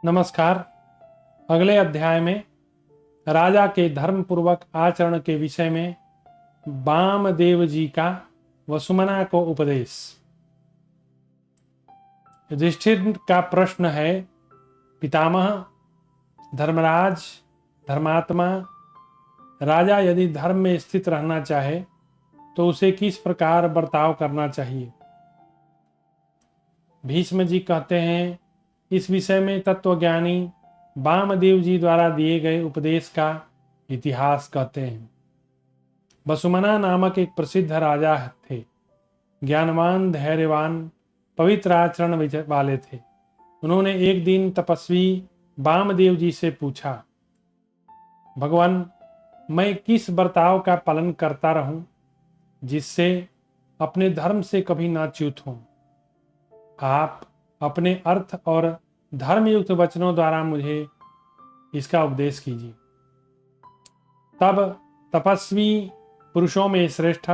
नमस्कार। अगले अध्याय में राजा के धर्मपूर्वक आचरण के विषय में वामदेव जी का वसुमना को उपदेश। युधिष्ठिर का प्रश्न है, पितामह, धर्मराज, धर्मात्मा, राजा यदि धर्म में स्थित रहना चाहे तो उसे किस प्रकार बर्ताव करना चाहिए। भीष्म जी कहते हैं, इस विषय में तत्वज्ञानी वामदेव जी द्वारा दिए गए उपदेश का इतिहास कहते हैं। वसुमना नामक एक प्रसिद्ध राजा थे। ज्ञानवान, धैर्यवान, पवित्र आचरण वाले थे। उन्होंने एक दिन तपस्वी वामदेव जी से पूछा, भगवान, मैं किस बर्ताव का पालन करता रहूं जिससे अपने धर्म से कभी ना च्युत हूं। आप अपने अर्थ और धर्मयुक्त वचनों द्वारा मुझे इसका उपदेश कीजिए। तब तपस्वी पुरुषों में श्रेष्ठ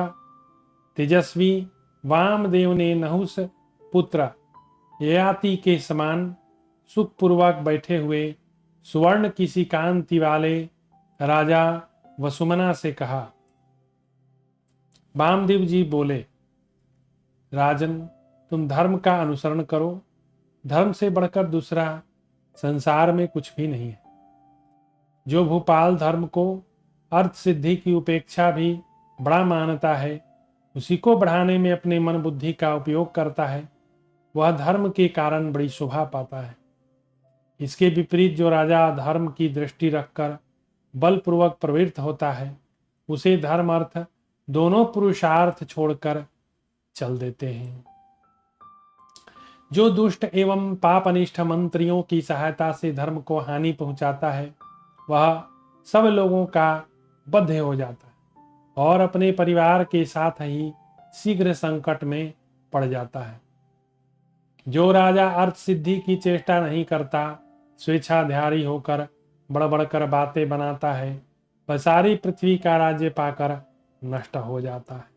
तेजस्वी वामदेव ने नहुस पुत्र ययाति के समान सुखपूर्वक बैठे हुए सुवर्ण किसी कांति वाले राजा वसुमना से कहा। वामदेव जी बोले, राजन, तुम धर्म का अनुसरण करो। धर्म से बढ़कर दूसरा संसार में कुछ भी नहीं है। जो भूपाल धर्म को अर्थ सिद्धि की उपेक्षा भी बड़ा मानता है, उसी को बढ़ाने में अपने मन बुद्धि का उपयोग करता है, वह धर्म के कारण बड़ी शोभा पाता है। इसके विपरीत जो राजा धर्म की दृष्टि रखकर बलपूर्वक प्रवृत्त होता है, उसे धर्म अर्थ दोनों पुरुषार्थ छोड़कर चल देते हैं। जो दुष्ट एवं पापनिष्ठ मंत्रियों की सहायता से धर्म को हानि पहुंचाता है, वह सब लोगों का बद्ध हो जाता है और अपने परिवार के साथ ही शीघ्र संकट में पड़ जाता है। जो राजा अर्थ सिद्धि की चेष्टा नहीं करता, स्वेच्छाधारी होकर बड़बड़ बातें बनाता है, वह सारी पृथ्वी का राज्य पाकर नष्ट हो जाता है।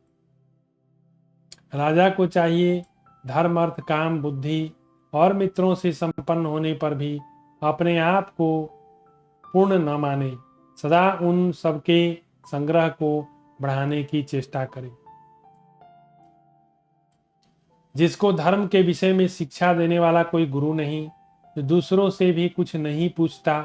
राजा को चाहिए धर्म, अर्थ, काम, बुद्धि और मित्रों से संपन्न होने पर भी अपने आप को पूर्ण न माने, सदा उन सबके संग्रह को बढ़ाने की चेष्टा करे। जिसको धर्म के विषय में शिक्षा देने वाला कोई गुरु नहीं, जो दूसरों से भी कुछ नहीं पूछता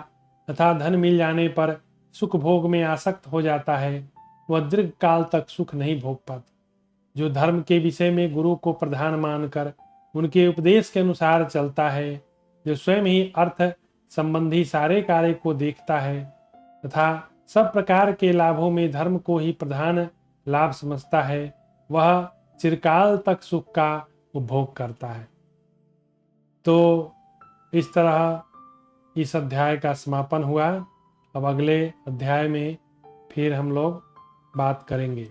तथा धन मिल जाने पर सुख भोग में आसक्त हो जाता है, वह दीर्घ काल तक सुख नहीं भोग पाता। जो धर्म के विषय में गुरु को प्रधान मानकर उनके उपदेश के अनुसार चलता है, जो स्वयं ही अर्थ संबंधी सारे कार्य को देखता है तथा सब प्रकार के लाभों में धर्म को ही प्रधान लाभ समझता है, वह चिरकाल तक सुख का उपभोग करता है। तो इस तरह इस अध्याय का समापन हुआ। अब अगले अध्याय में फिर हम लोग बात करेंगे।